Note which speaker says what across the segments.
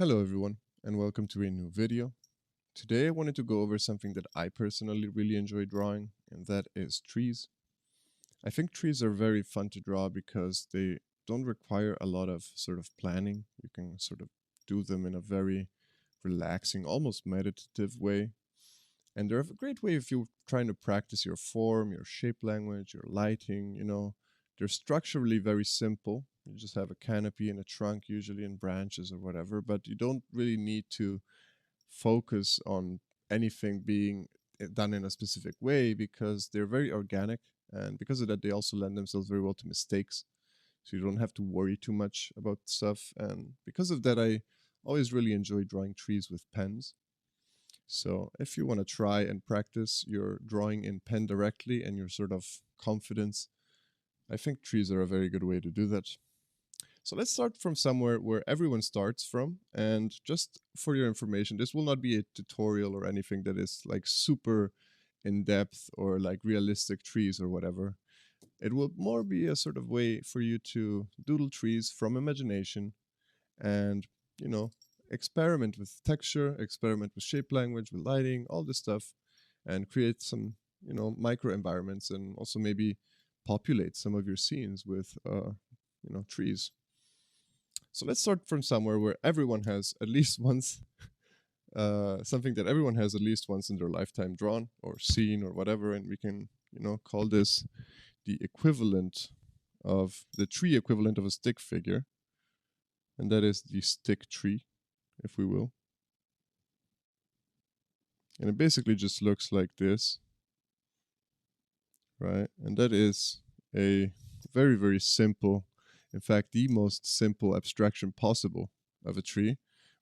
Speaker 1: Hello everyone and welcome to a new video. Today I wanted to go over something that I personally really enjoy drawing, and that is trees. I think trees are very fun to draw because they don't require a lot of sort of planning. You can sort of do them in a very relaxing, almost meditative way. And they're a great way if you're trying to practice your form, your shape language, your lighting. They're structurally very simple. You just have a canopy and a trunk, usually in branches or whatever, but you don't really need to focus on anything being done in a specific way because they're very organic. And because of that, they also lend themselves very well to mistakes. So you don't have to worry too much about stuff. And because of that, I always really enjoy drawing trees with pens. So if you want to try and practice your drawing in pen directly and your sort of confidence, I think trees are a very good way to do that. So let's start from somewhere where everyone starts from. And just for your information, this will not be a tutorial or anything that is like super in depth or like realistic trees or whatever. It will more be a sort of way for you to doodle trees from imagination and, you know, experiment with texture, experiment with shape language, with lighting, all this stuff, and create some, micro environments, and also maybe populate some of your scenes with, trees. So let's start from somewhere where everyone has at least once, something that everyone has at least once in their lifetime drawn or seen or whatever, and we can, call this the equivalent of the tree equivalent of a stick figure, and that is the stick tree, if we will. And it basically just looks like this, right? And that is a very, very simple, in fact, the most simple abstraction possible of a tree.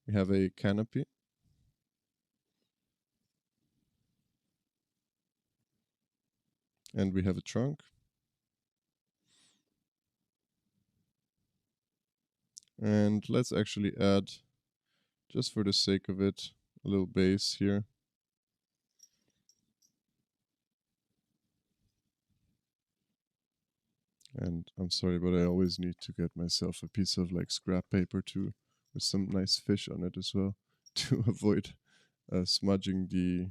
Speaker 1: We have a canopy. And we have a trunk. And let's actually add, just for the sake of it, a little base here. And I'm sorry, but I always need to get myself a piece of like scrap paper too, with some nice fish on it as well, to avoid smudging the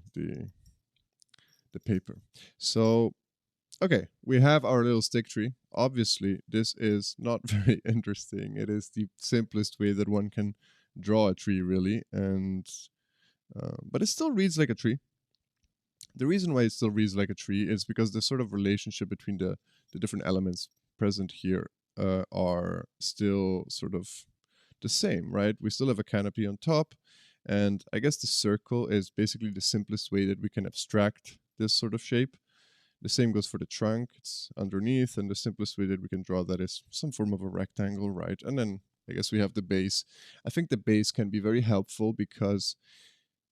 Speaker 1: paper. So, okay, we have our little stick tree. Obviously, this is not very interesting. It is the simplest way that one can draw a tree, really, and but it still reads like a tree. The reason why it still reads like a tree is because the sort of relationship between the different elements present here are still sort of the same, right? We still have a canopy on top, and I guess the circle is basically the simplest way that we can abstract this sort of shape. The same goes for the trunk. It's underneath, and the simplest way that we can draw that is some form of a rectangle, right? And then I guess we have the base. I think the base can be very helpful because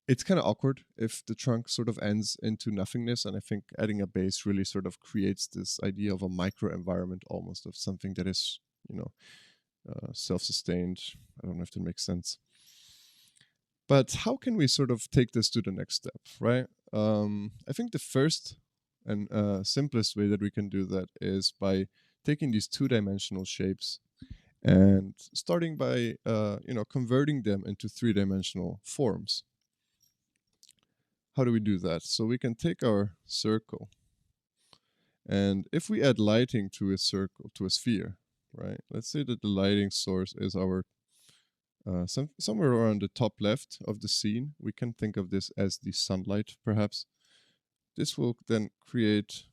Speaker 1: it's kind of awkward if the trunk sort of ends into nothingness, and I think adding a base really sort of creates this idea of a micro environment, almost, of something that is, self-sustained. I don't know if that makes sense. But how can we sort of take this to the next step, right? I think the first and simplest way that we can do that is by taking these two-dimensional shapes and starting by, converting them into three-dimensional forms. How do we do that? So we can take our circle, and if we add lighting to a circle, to a sphere, right? Let's say that the lighting source is our somewhere around the top left of the scene. We can think of this as the sunlight, perhaps. This will then create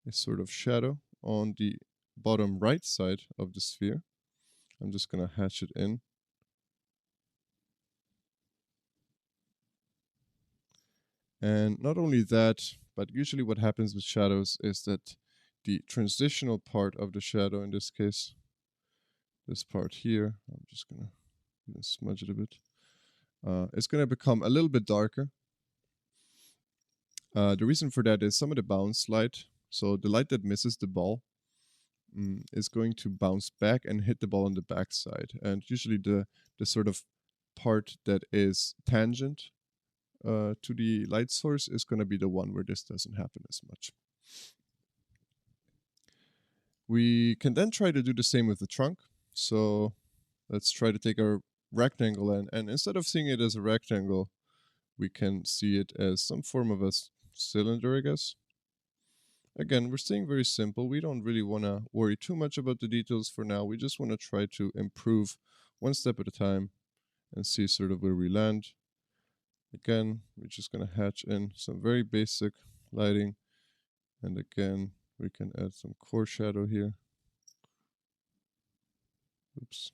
Speaker 1: a sort of shadow on the bottom right side of the sphere. I'm just going to hatch it in. And not only that, but usually what happens with shadows is that the transitional part of the shadow, in this case, this part here, I'm just going to smudge it a bit, it's going to become a little bit darker. The reason for that is some of the bounce light, so the light that misses the ball, is going to bounce back and hit the ball on the backside. And usually the sort of part that is tangent to the light source is going to be the one where this doesn't happen as much. We can then try to do the same with the trunk. So let's try to take our rectangle, and instead of seeing it as a rectangle, we can see it as some form of a cylinder, I guess. Again, we're staying very simple. We don't really want to worry too much about the details for now. We just want to try to improve one step at a time and see sort of where we land. Again, we're just going to hatch in some very basic lighting. And again, we can add some core shadow here. Oops.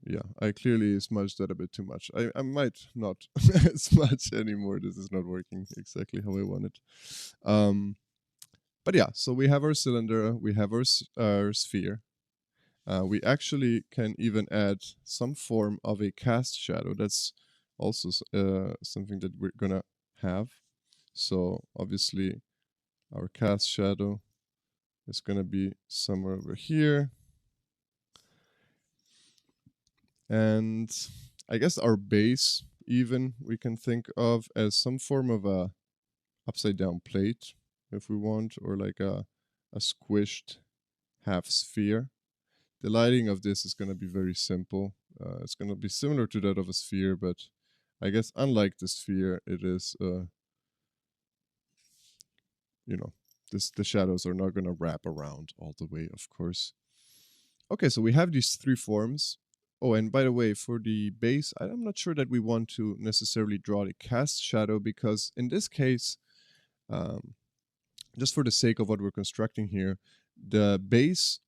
Speaker 1: Yeah, I clearly smudged that a bit too much. I might not smudge anymore. This is not working exactly how I want it. But yeah, so we have our cylinder, we have our sphere. We actually can even add some form of a cast shadow. That's also something that we're gonna have. So obviously our cast shadow is gonna be somewhere over here. And I guess our base even we can think of as some form of a upside down plate if we want, or like a squished half sphere. The lighting of this is going to be very simple. It's going to be similar to that of a sphere, but I guess unlike the sphere, it is, you know, the shadows are not going to wrap around all the way, of course. Okay, so we have these three forms. Oh, and by the way, for the base, I'm not sure that we want to necessarily draw the cast shadow, because in this case, just for the sake of what we're constructing here, the base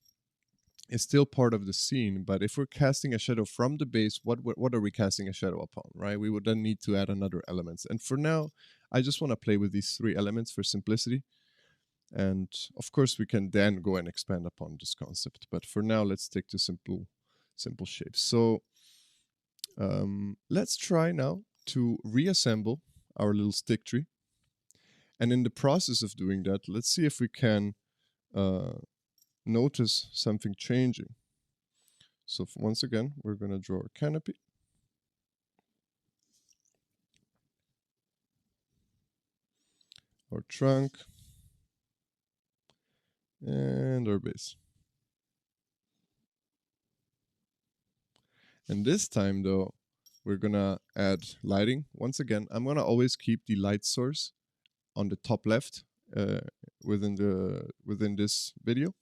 Speaker 1: is still part of the scene, but if we're casting a shadow from the base, what are we casting a shadow upon, right? We would then need to add another elements. And for now, I just want to play with these three elements for simplicity. And of course, we can then go and expand upon this concept. But for now, let's stick to simple shapes. So let's try now to reassemble our little stick tree. And in the process of doing that, let's see if we can notice something changing. So once again, we're going to draw a canopy. Our trunk. And our base. And this time though, we're gonna add lighting. Once again, I'm gonna always keep the light source on the top left within this video,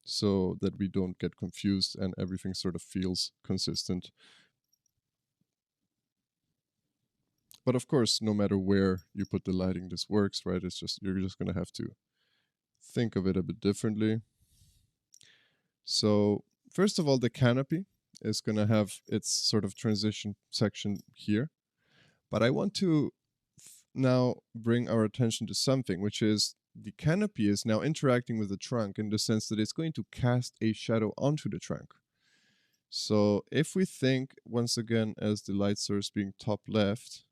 Speaker 1: so that we don't get confused and everything sort of feels consistent. But of course, no matter where you put the lighting, this works, right? It's just you're just gonna have to think of it a bit differently. So first of all, the canopy is gonna have its sort of transition section here. But I want to now bring our attention to something, which is the canopy is now interacting with the trunk in the sense that it's going to cast a shadow onto the trunk. So if we think once again as the light source being top left,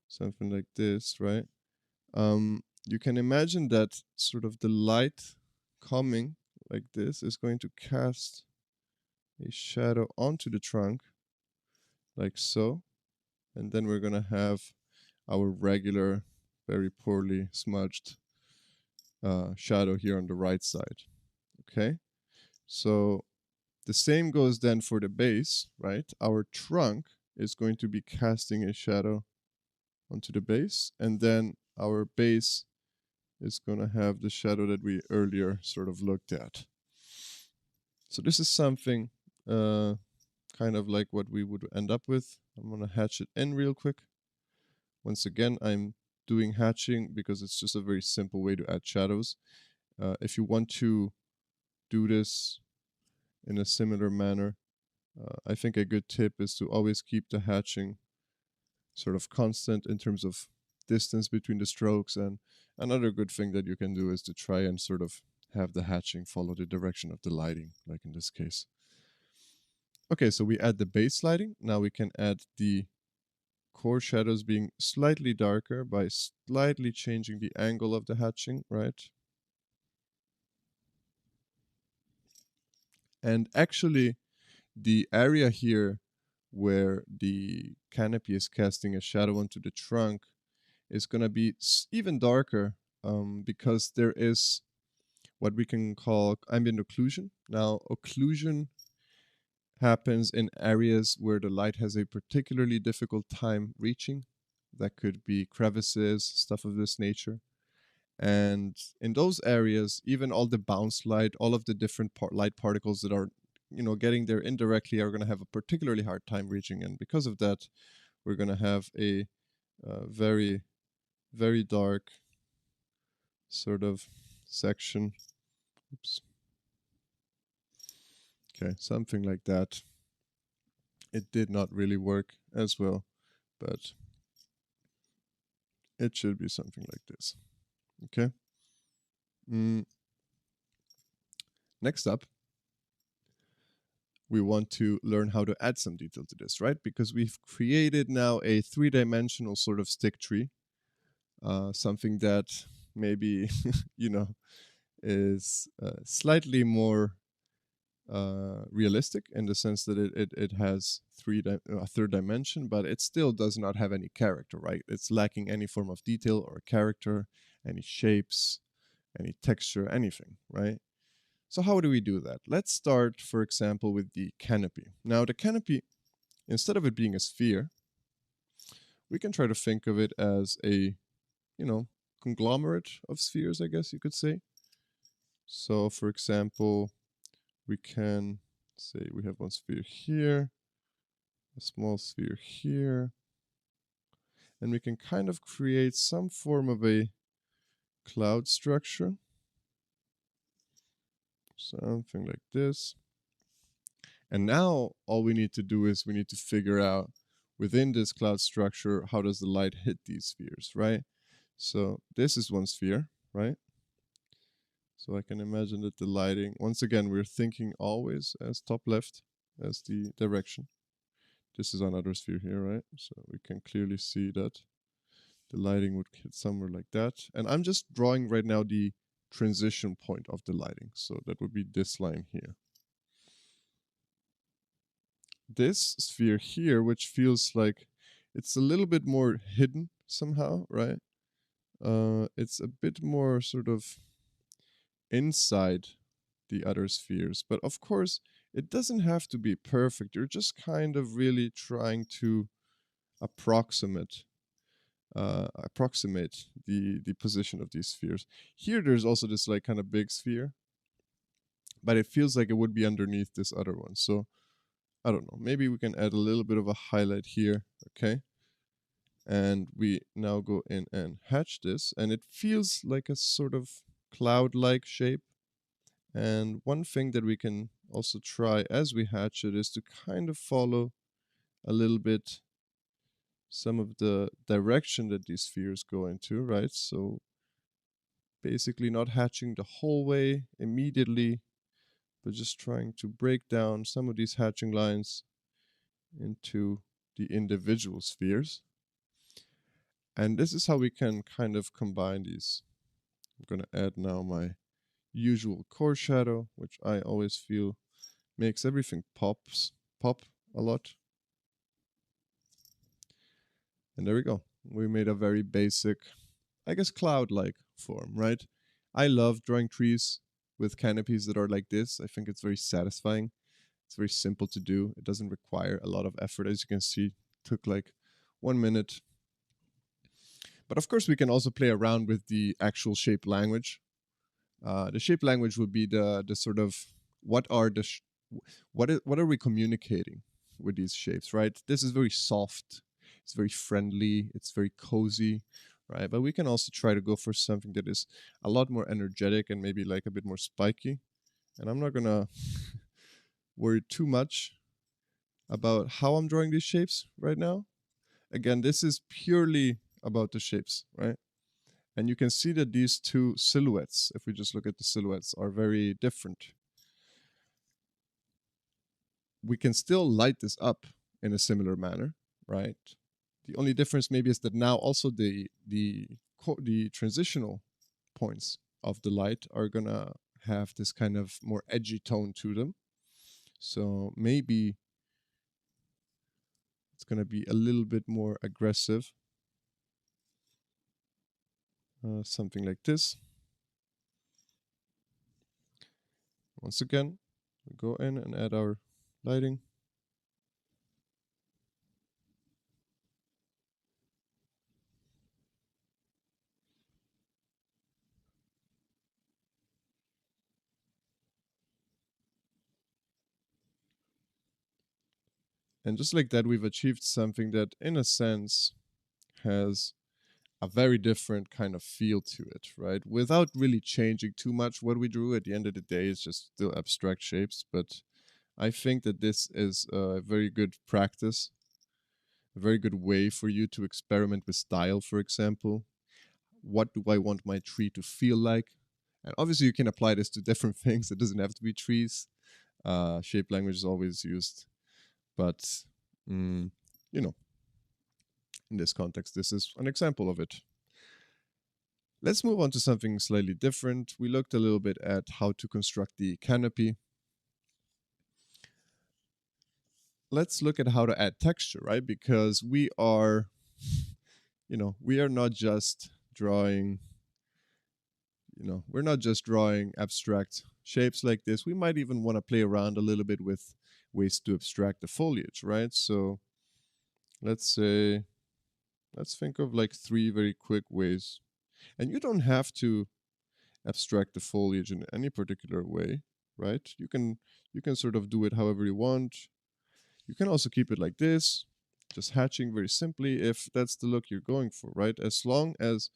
Speaker 1: something like this, right? You can imagine that sort of the light coming like this is going to cast a shadow onto the trunk, like so. And then we're going to have our regular, very poorly smudged shadow here on the right side. Okay, so the same goes then for the base, right? Our trunk is going to be casting a shadow onto the base, and then our base is going to have the shadow that we earlier sort of looked at. So this is something kind of like what we would end up with. I'm going to hatch it in real quick. Once again, I'm doing hatching because it's just a very simple way to add shadows. If you want to do this in a similar manner, I think a good tip is to always keep the hatching sort of constant in terms of distance between the strokes. And another good thing that you can do is to try and sort of have the hatching follow the direction of the lighting, like in this case. Okay, so we add the base lighting. Now we can add the core shadows being slightly darker by slightly changing the angle of the hatching, right? And actually, the area here where the canopy is casting a shadow onto the trunk is going to be even darker because there is what we can call ambient occlusion. Now, occlusion happens in areas where the light has a particularly difficult time reaching. That could be crevices, stuff of this nature. And in those areas, even all the bounce light, all of the different light particles that are, getting there indirectly are going to have a particularly hard time reaching. And because of that, we're going to have a very, very dark sort of section. Oops. Okay, something like that. It did not really work as well, but it should be something like this. Okay. Next up, we want to learn how to add some detail to this, right? Because we've created now a three-dimensional sort of stick tree, something that maybe, is slightly more realistic in the sense that it has a third dimension, but it still does not have any character, right? It's lacking any form of detail or character, any shapes, any texture, anything, right? So how do we do that? Let's start, for example, with the canopy. Now, the canopy, instead of it being a sphere, we can try to think of it as a, conglomerate of spheres, I guess you could say. So, for example, we can say we have one sphere here, a small sphere here, and we can kind of create some form of a cloud structure. Something like this. And now all we need to do is we need to figure out within this cloud structure, how does the light hit these spheres, right? So this is one sphere, right? So I can imagine that the lighting, once again, we're thinking always as top left as the direction. This is another sphere here, right? So we can clearly see that the lighting would hit somewhere like that. And I'm just drawing right now the transition point of the lighting. So that would be this line here. This sphere here, which feels like it's a little bit more hidden somehow, right? It's a bit more sort of inside the other spheres. But of course, it doesn't have to be perfect. You're just kind of really trying to approximate the position of these spheres. Here, there's also this like kind of big sphere, but it feels like it would be underneath this other one. So I don't know. Maybe we can add a little bit of a highlight here. Okay. And we now go in and hatch this, and it feels like a sort of cloud-like shape. And one thing that we can also try as we hatch it is to kind of follow a little bit some of the direction that these spheres go into, right? So basically not hatching the whole way immediately, but just trying to break down some of these hatching lines into the individual spheres. And this is how we can kind of combine these. I'm going to add now my usual core shadow, which I always feel makes everything pop a lot. And there we go. We made a very basic, I guess, cloud-like form, right? I love drawing trees with canopies that are like this. I think it's very satisfying. It's very simple to do. It doesn't require a lot of effort. As you can see, it took like 1 minute. But of course, we can also play around with the actual shape language. The shape language would be the sort of what are we communicating with these shapes, right? This is very soft. It's very friendly. It's very cozy, right? But we can also try to go for something that is a lot more energetic and maybe like a bit more spiky. And I'm not gonna worry too much about how I'm drawing these shapes right now. Again, this is purely about the shapes, right? And you can see that these two silhouettes, if we just look at the silhouettes, are very different. We can still light this up in a similar manner, right? The only difference maybe is that now also the transitional points of the light are gonna have this kind of more edgy tone to them. So maybe it's gonna be a little bit more aggressive. Something like this. Once again, we go in and add our lighting. And just like that, we've achieved something that, in a sense, has a very different kind of feel to it, right? Without really changing too much what we drew. At the end of the day, it's just still abstract shapes. But I think that this is a very good practice, a very good way for you to experiment with style, for example. What do I want my tree to feel like? And obviously, you can apply this to different things. It doesn't have to be trees. Shape language is always used. But, you know, in this context, this is an example of it. Let's move on to something slightly different. We looked a little bit at how to construct the canopy. Let's look at how to add texture, right? Because we are, we are not just drawing, we're not just drawing abstract shapes like this. We might even want to play around a little bit with ways to abstract the foliage, right? So let's think of like 3 very quick ways. And you don't have to abstract the foliage in any particular way, right? You can sort of do it however you want. You can also keep it like this, just hatching very simply if that's the look you're going for, right? As long as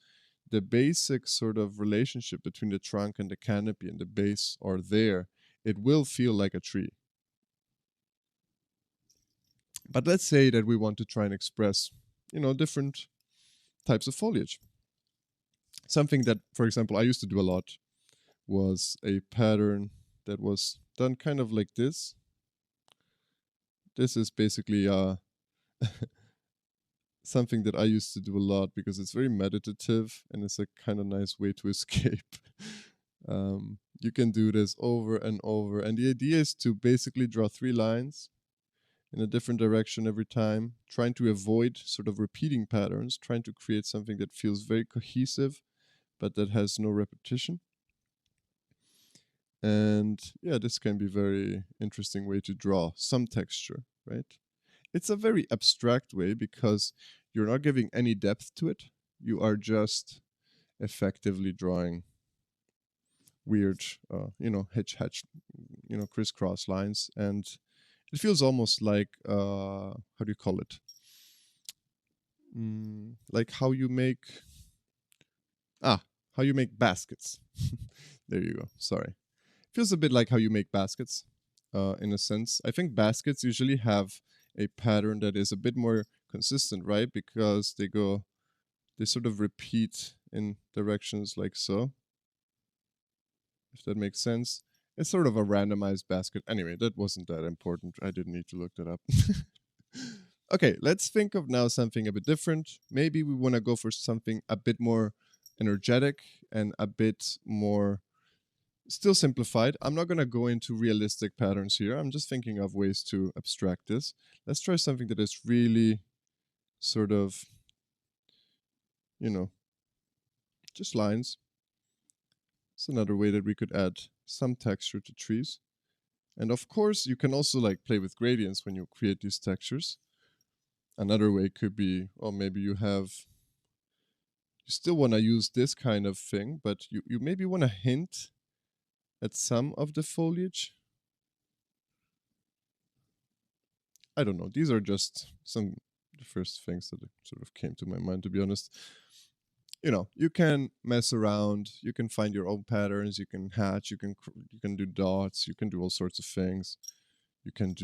Speaker 1: the basic sort of relationship between the trunk and the canopy and the base are there, it will feel like a tree. But let's say that we want to try and express, different types of foliage. Something that, for example, I used to do a lot was a pattern that was done kind of like this. This is basically something that I used to do a lot because it's very meditative and it's a kind of nice way to escape. You can do this over and over. And the idea is to basically draw 3 lines in a different direction every time, trying to avoid sort of repeating patterns, trying to create something that feels very cohesive, but that has no repetition. And yeah, this can be a very interesting way to draw some texture, right? It's a very abstract way because you're not giving any depth to it. You are just effectively drawing weird, hitch, crisscross lines. And it feels almost like, how do you call it? Like how you make baskets. There you go. Sorry. Feels a bit like how you make baskets, in a sense. I think baskets usually have a pattern that is a bit more consistent, right? Because they sort of repeat in directions like so. If that makes sense. It's sort of a randomized basket. Anyway, that wasn't that important. I didn't need to look that up. Okay, let's think of now something a bit different. Maybe we want to go for something a bit more energetic and a bit more still simplified. I'm not going to go into realistic patterns here. I'm just thinking of ways to abstract this. Let's try something that is really sort of, just lines. It's another way that we could add some texture to trees. And of course, you can also like play with gradients when you create these textures. Another way could be, or maybe you still want to use this kind of thing, but you maybe want to hint at some of the foliage. I don't know. These are just some the first things that sort of came to my mind, to be honest. You can mess around. You can find your own patterns. You can hatch. You can do dots. You can do all sorts of things. You can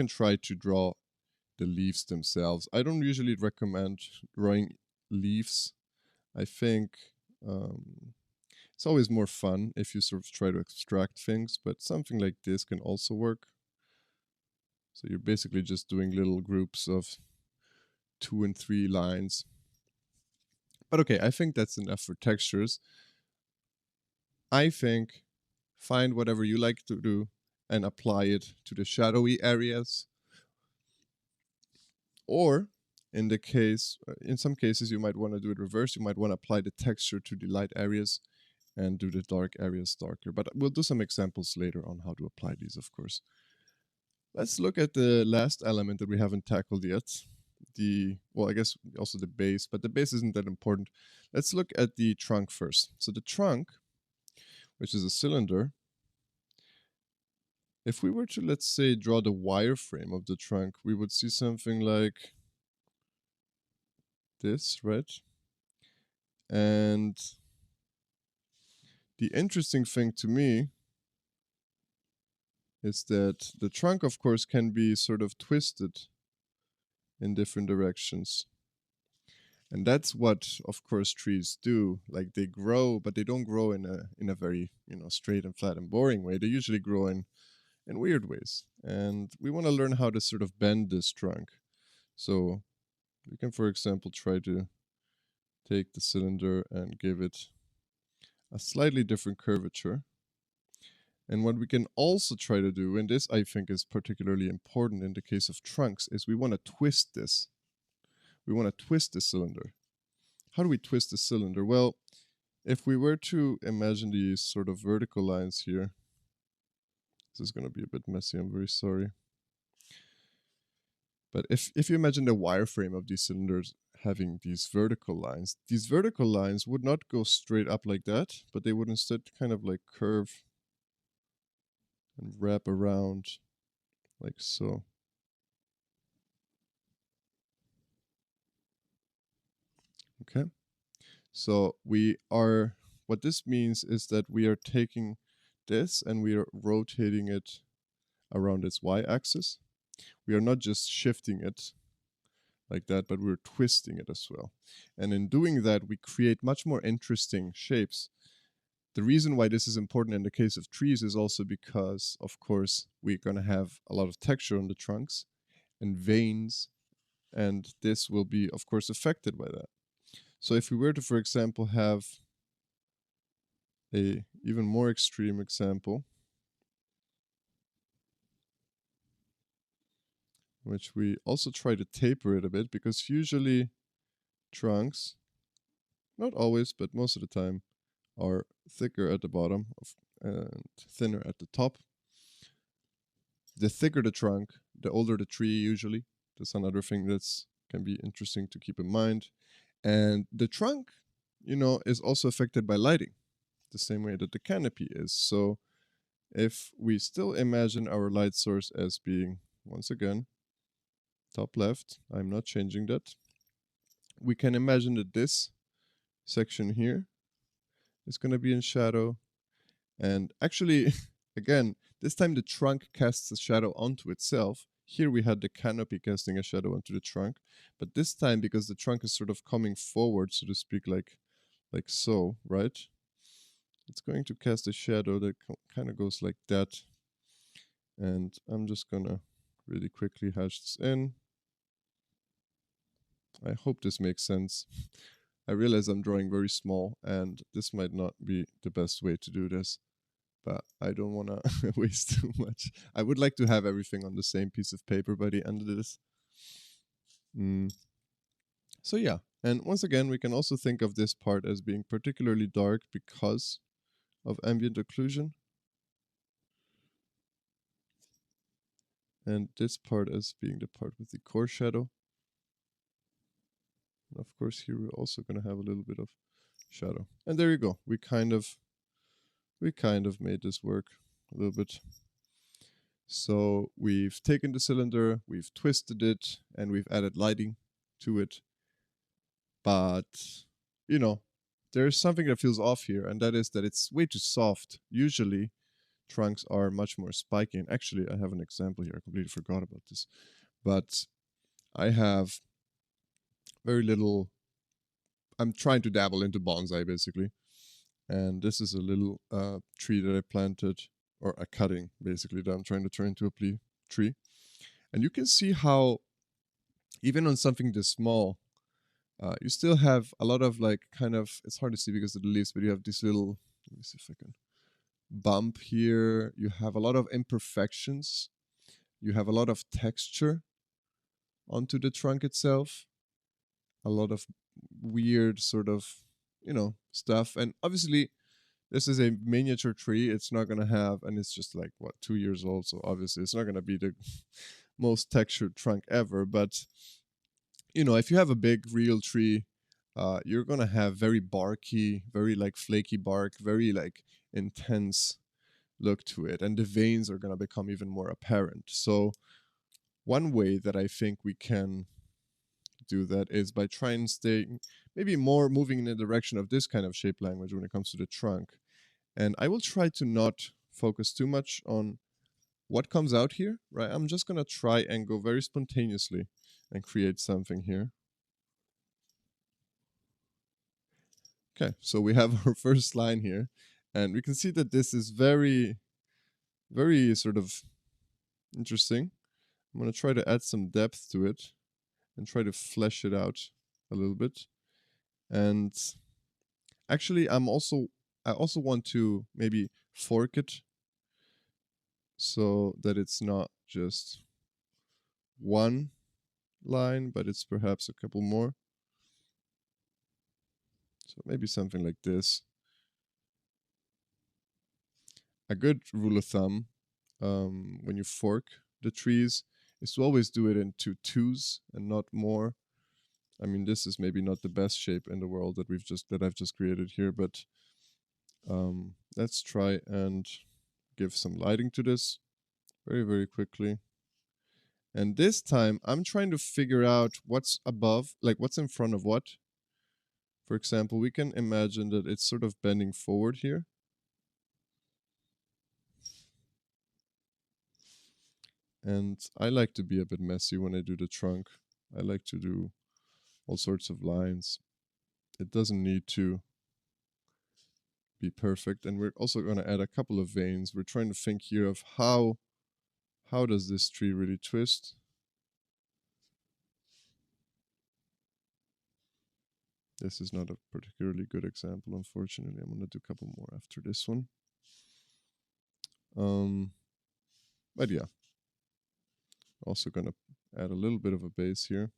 Speaker 1: try to draw the leaves themselves. I don't usually recommend drawing leaves. I think it's always more fun if you sort of try to extract things, but something like this can also work. So you're basically just doing little groups of 2 and 3 lines. But okay, I think that's enough for textures. I think find whatever you like to do and apply it to the shadowy areas. Or in some cases, you might want to do it reverse. You might want to apply the texture to the light areas and do the dark areas darker. But we'll do some examples later on how to apply these, of course. Let's look at the last element that we haven't tackled yet. I guess also the base, but the base isn't that important. Let's look at the trunk first. So the trunk, which is a cylinder, If we were to, let's say, draw the wireframe of the trunk, we would see something like this, right? And the interesting thing to me is that the trunk, of course, can be sort of twisted in different directions. And that's what, of course, trees do. Like they grow, but they don't grow in a very, straight and flat and boring way. They usually grow in weird ways. And we want to learn how to sort of bend this trunk. So we can, for example, try to take the cylinder and give it a slightly different curvature. And what we can also try to do, and this I think is particularly important in the case of trunks, is we want to twist this. We want to twist the cylinder. How do we twist the cylinder? Well, if we were to imagine these sort of vertical lines here, this is going to be a bit messy, I'm very sorry. But if you imagine the wireframe of these cylinders having these vertical lines would not go straight up like that, but they would instead kind of like curve and wrap around like so. Okay, so what this means is that we are taking this and we are rotating it around its y-axis. We are not just shifting it like that, but we're twisting it as well. And in doing that, we create much more interesting shapes. The reason why this is important in the case of trees is also because, of course, we're going to have a lot of texture on the trunks and veins, and this will be, of course, affected by that. So if we were to, for example, have a even more extreme example, which we also try to taper it a bit, because usually trunks, not always, but most of the time, are thicker at the bottom and thinner at the top. The thicker the trunk, the older the tree usually. That's another thing that's can be interesting to keep in mind. And the trunk, is also affected by lighting, the same way that the canopy is. So if we still imagine our light source as being, once again, top left, I'm not changing that. We can imagine that this section here is going to be in shadow. And actually, again, this time the trunk casts a shadow onto itself. Here we had the canopy casting a shadow onto the trunk. But this time, because the trunk is sort of coming forward, so to speak, like so, right? It's going to cast a shadow that kind of goes like that. And I'm just going to really quickly hash this in. I hope this makes sense. I realize I'm drawing very small, and this might not be the best way to do this, but I don't want to waste too much. I would like to have everything on the same piece of paper by the end of this. So yeah, and once again, we can also think of this part as being particularly dark because of ambient occlusion. And this part as being the part with the core shadow. And of course, here we're also going to have a little bit of shadow. And there you go. We kind of made this work a little bit. So we've taken the cylinder, we've twisted it, and we've added lighting to it. But, there's something that feels off here, and that is that it's way too soft. Usually, trunks are much more spiky. And actually, I have an example here. I completely forgot about this. But I have very little. I'm trying to dabble into bonsai, basically. And this is a little tree that I planted, or a cutting, basically, that I'm trying to turn into a tree. And you can see how, even on something this small, you still have a lot of it's hard to see because of the leaves, but you have this little, let me see if I can, bump here. You have a lot of imperfections. You have a lot of texture onto the trunk itself. A lot of weird sort of, stuff. And obviously, this is a miniature tree. It's not going to have, and it's just 2 years old. So obviously it's not going to be the most textured trunk ever. But, if you have a big real tree, you're going to have very barky, very flaky bark, very intense look to it, and the veins are going to become even more apparent. So one way that I think we can do that is by trying to stay maybe more moving in the direction of this kind of shape language when it comes to the trunk. And I will try to not focus too much on what comes out here, right? I'm just going to try and go very spontaneously and create something here. Okay, so we have our first line here, and we can see that this is very, very sort of interesting. I'm going to try to add some depth to it and try to flesh it out a little bit. And actually, I also want to maybe fork it so that it's not just one line, but it's perhaps a couple more. So maybe something like this. A good rule of thumb when you fork the trees is to always do it into twos and not more. I mean, this is maybe not the best shape in the world that I've just created here, but let's try and give some lighting to this very, very quickly. And this time I'm trying to figure out what's above, like what's in front of what. For example, we can imagine that it's sort of bending forward here. And I like to be a bit messy when I do the trunk. I like to do all sorts of lines. It doesn't need to be perfect. And we're also going to add a couple of veins. We're trying to think here of how does this tree really twist? This is not a particularly good example, unfortunately. I'm going to do a couple more after this one. But yeah, also going to add a little bit of a base here.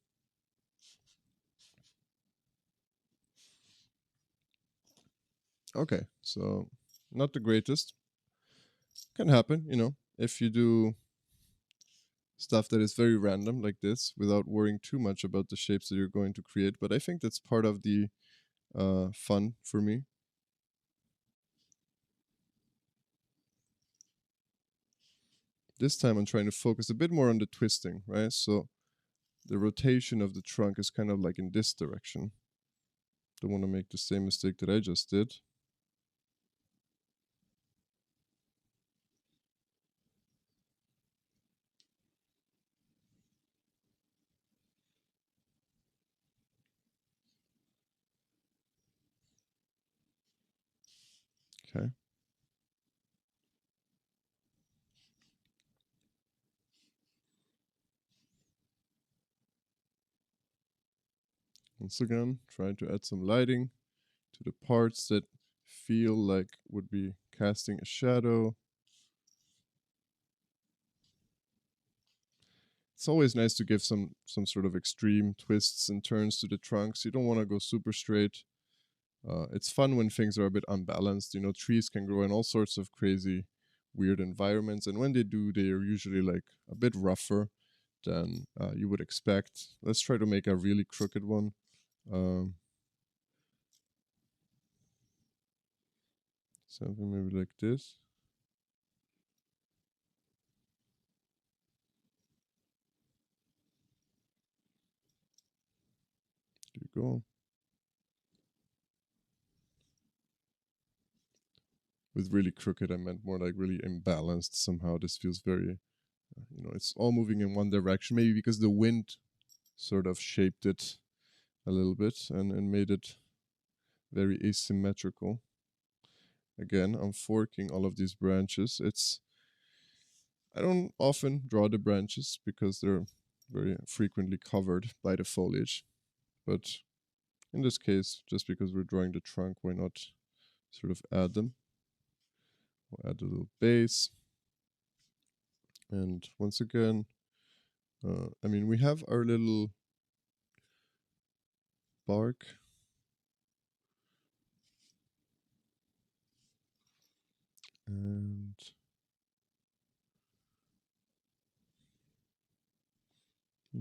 Speaker 1: Okay, so not the greatest. Can happen, you know, if you do stuff that is very random like this without worrying too much about the shapes that you're going to create. But I think that's part of the fun for me. This time I'm trying to focus a bit more on the twisting, right? So the rotation of the trunk is kind of like in this direction. Don't want to make the same mistake that I just did. Okay. Once again, trying to add some lighting to the parts that feel like would be casting a shadow. It's always nice to give some sort of extreme twists and turns to the trunks. You don't want to go super straight. It's fun when things are a bit unbalanced. You know, trees can grow in all sorts of crazy, weird environments, and when they do, they are usually like a bit rougher than you would expect. Let's try to make a really crooked one. Something maybe like this. There you go. With really crooked, I meant more like really imbalanced somehow. This feels very, you know, it's all moving in one direction. Maybe because the wind sort of shaped it a little bit and made it very asymmetrical. Again, I'm forking all of these branches. I don't often draw the branches because they're very frequently covered by the foliage. But in this case, just because we're drawing the trunk, why not sort of add them? We'll add a little base. And once again, I mean, we have our little bark. And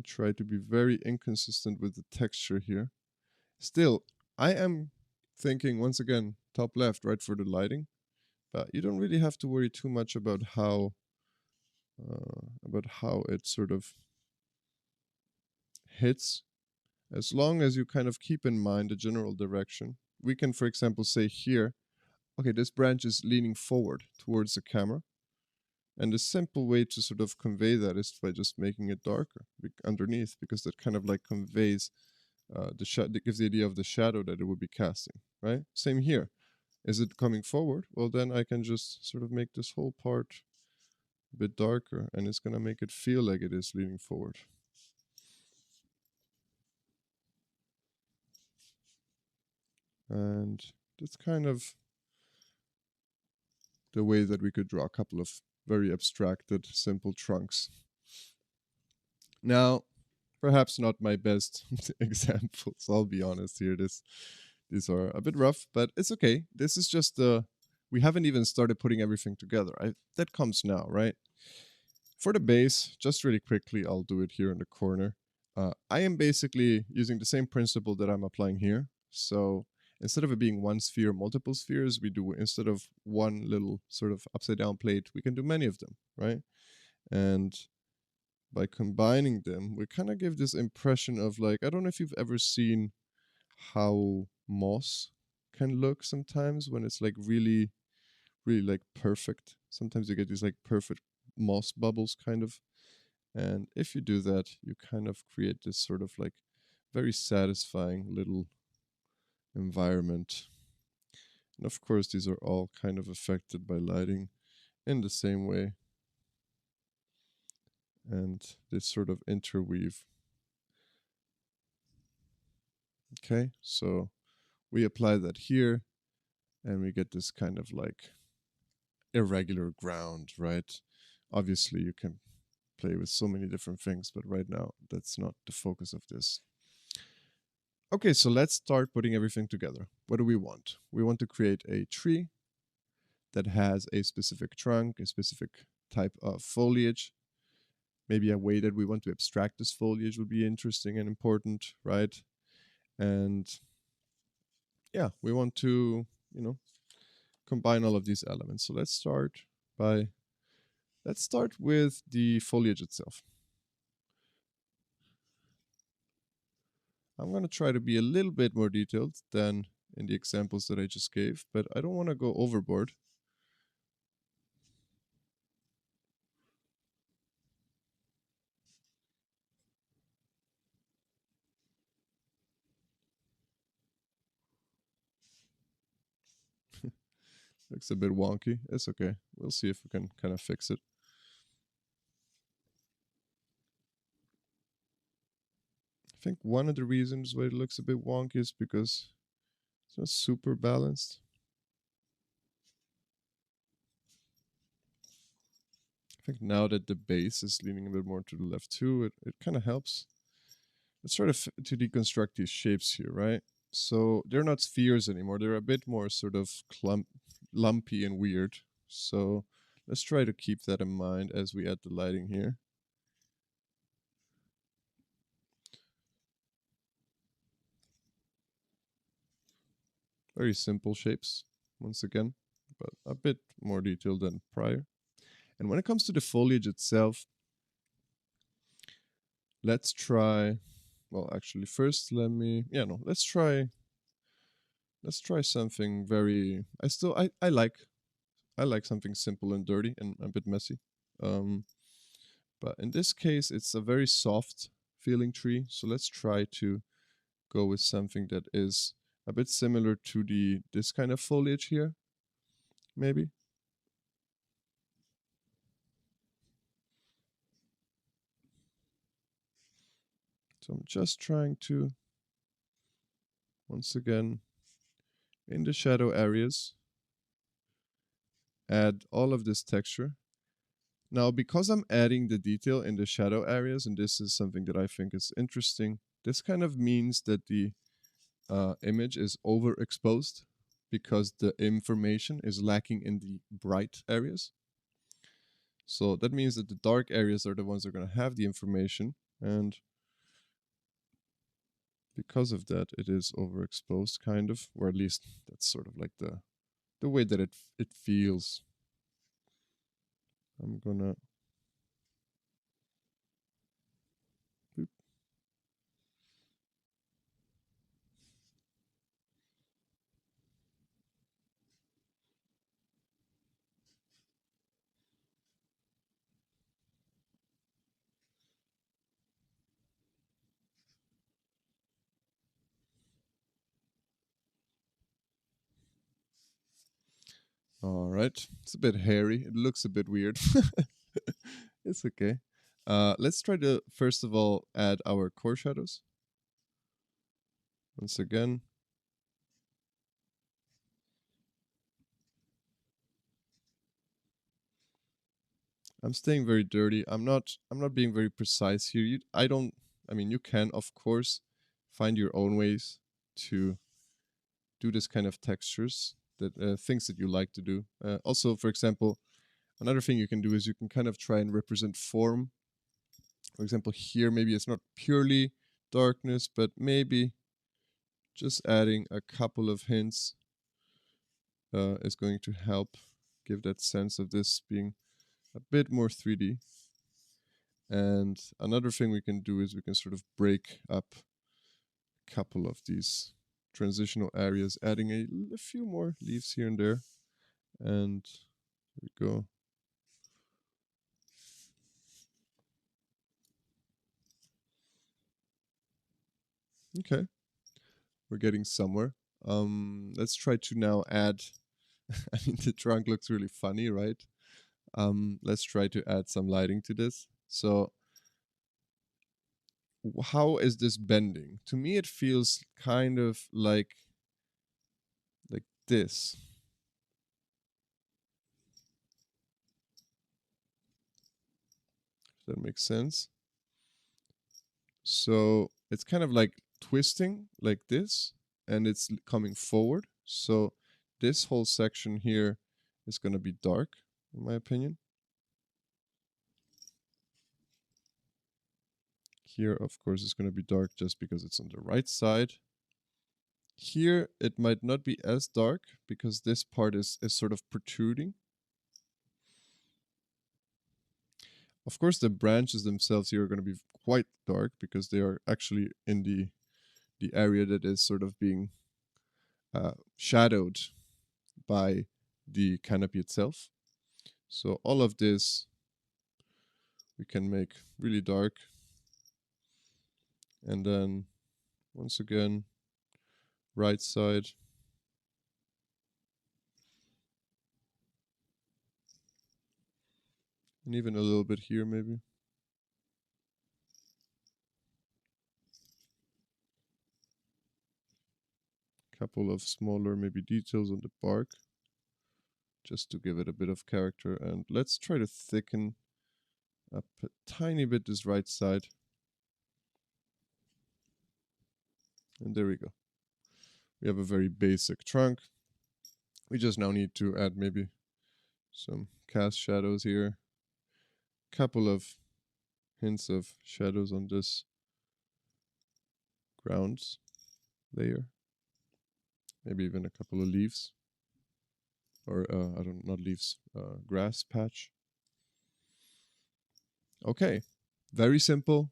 Speaker 1: try to be very inconsistent with the texture here. Still, I am thinking, once again, top left, right, for the lighting. But you don't really have to worry too much about how it sort of hits, as long as you kind of keep in mind the general direction. We can, for example, say here, okay, this branch is leaning forward towards the camera. And the simple way to sort of convey that is by just making it darker underneath, because that kind of like conveys that gives the idea of the shadow that it would be casting, right? Same here. Is it coming forward? Well, then I can just sort of make this whole part a bit darker, and it's going to make it feel like it is leaning forward. And that's kind of the way that we could draw a couple of very abstracted, simple trunks. Now, perhaps not my best examples, I'll be honest here. These are a bit rough, but it's okay. This is just we haven't even started putting everything together. That comes now, right? For the base, just really quickly, I'll do it here in the corner. I am basically using the same principle that I'm applying here. So instead of it being one sphere, multiple spheres, we do, instead of one little sort of upside down plate, we can do many of them, right? And by combining them, we kind of give this impression of like, I don't know if you've ever seen how moss can look sometimes when it's like really, really like perfect. Sometimes you get these like perfect moss bubbles kind of. And if you do that, you kind of create this sort of like very satisfying little environment. And of course, these are all kind of affected by lighting in the same way. And this sort of interweave. Okay, so we apply that here, and we get this kind of like irregular ground, right? Obviously, you can play with so many different things, but right now, that's not the focus of this. Okay, so let's start putting everything together. What do we want? We want to create a tree that has a specific trunk, a specific type of foliage. Maybe a way that we want to abstract this foliage would be interesting and important, right? And yeah, we want to, combine all of these elements. So let's start with the foliage itself. I'm going to try to be a little bit more detailed than in the examples that I just gave, but I don't want to go overboard. Looks a bit wonky. It's okay. We'll see if we can kind of fix it. I think one of the reasons why it looks a bit wonky is because it's not super balanced. I think now that the base is leaning a bit more to the left too, it kind of helps. Let's try to deconstruct these shapes here, right? So they're not spheres anymore. They're a bit more sort of lumpy and weird. So let's try to keep that in mind as we add the lighting here. Very simple shapes, once again, but a bit more detailed than prior. And when it comes to the foliage itself, let's try, well, actually first let's try something very, I like something simple and dirty and a bit messy. But in this case, it's a very soft feeling tree. So let's try to go with something that is a bit similar to this kind of foliage here, maybe. So I'm just trying to, once again, in the shadow areas, add all of this texture. Now, because I'm adding the detail in the shadow areas, and this is something that I think is interesting, this kind of means that the image is overexposed because the information is lacking in the bright areas. So that means that the dark areas are the ones that are going to have the information, and because of that, it is overexposed, kind of, or at least that's sort of like the the way that it feels. I'm gonna. Boop. All right, it's a bit hairy. It looks a bit weird. It's okay. Let's try to first of all add our core shadows. Once again, I'm staying very dirty. I'm not being very precise here. I mean, you can of course find your own ways to do this kind of textures, that things that you like to do. Also, for example, another thing you can do is you can kind of try and represent form. For example, here maybe it's not purely darkness, but maybe just adding a couple of hints is going to help give that sense of this being a bit more 3D. And another thing we can do is we can sort of break up a couple of these transitional areas, adding a few more leaves here and there. And there we go. Okay, we're getting somewhere. Let's try to now add, I mean, the trunk looks really funny, right? Let's try to add some lighting to this. So how is this bending? To me, it feels kind of like this. Does that make sense? So it's kind of like twisting like this, and it's coming forward. So this whole section here is going to be dark, in my opinion. Here, of course, it's going to be dark just because it's on the right side. Here, it might not be as dark because this part is sort of protruding. Of course, the branches themselves here are going to be quite dark because they are actually in the area that is sort of being shadowed by the canopy itself. So all of this we can make really dark. And then once again, right side. And even a little bit here maybe. Couple of smaller maybe details on the bark, just to give it a bit of character. And let's try to thicken up a tiny bit this right side. And there we go. We have a very basic trunk. We just now need to add maybe some cast shadows here. Couple of hints of shadows on this grounds layer. Maybe even a couple of leaves. Or, not leaves, grass patch. Okay, very simple.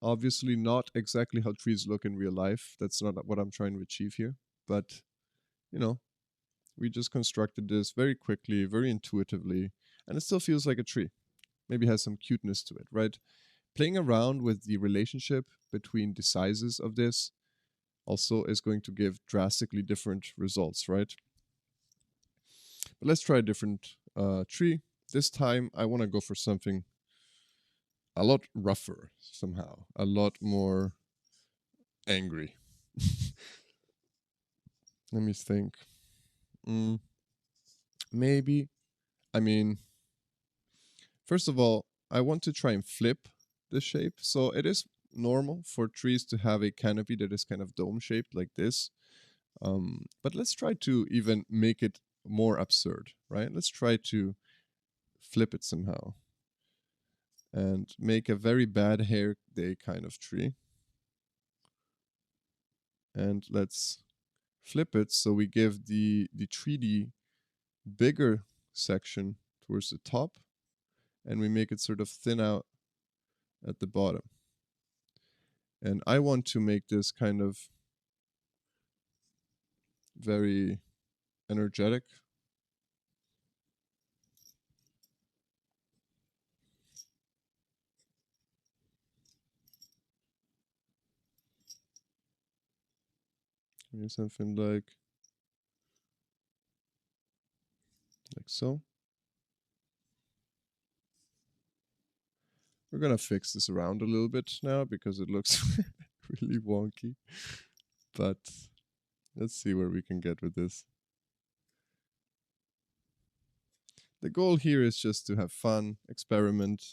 Speaker 1: Obviously not exactly how trees look in real life. That's not what I'm trying to achieve here. But, you know, we just constructed this very quickly, very intuitively, and it still feels like a tree. Maybe has some cuteness to it, right? Playing around with the relationship between the sizes of this also is going to give drastically different results, right? But let's try a different tree. This time I want to go for something a lot rougher somehow, a lot more angry. Let me think. Maybe, I mean, first of all, I want to try and flip the shape. So it is normal for trees to have a canopy that is kind of dome shaped like this. But let's try to even make it more absurd, right? Let's try to flip it somehow and make a very bad hair day kind of tree. And let's flip it so we give the treaty bigger section towards the top, and we make it sort of thin out at the bottom. And I want to make this kind of very energetic. Maybe something like so. We're gonna fix this around a little bit now because it looks really wonky. But let's see where we can get with this. The goal here is just to have fun, experiment,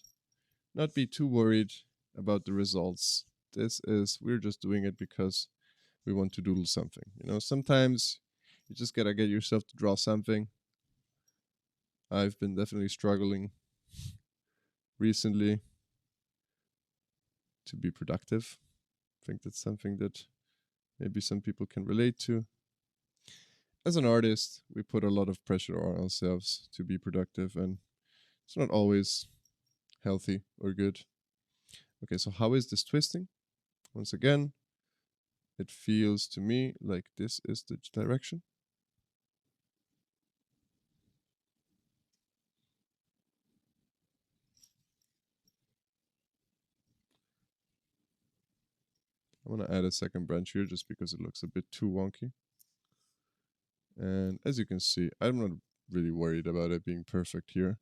Speaker 1: not be too worried about the results. We're just doing it because we want to doodle something. You know, sometimes you just gotta get yourself to draw something. I've been definitely struggling recently to be productive. I think that's something that maybe some people can relate to. As an artist, we put a lot of pressure on ourselves to be productive, and it's not always healthy or good. Okay, so how is this twisting? Once again, it feels to me like this is the direction. I'm gonna add a second branch here just because it looks a bit too wonky. And as you can see, I'm not really worried about it being perfect here.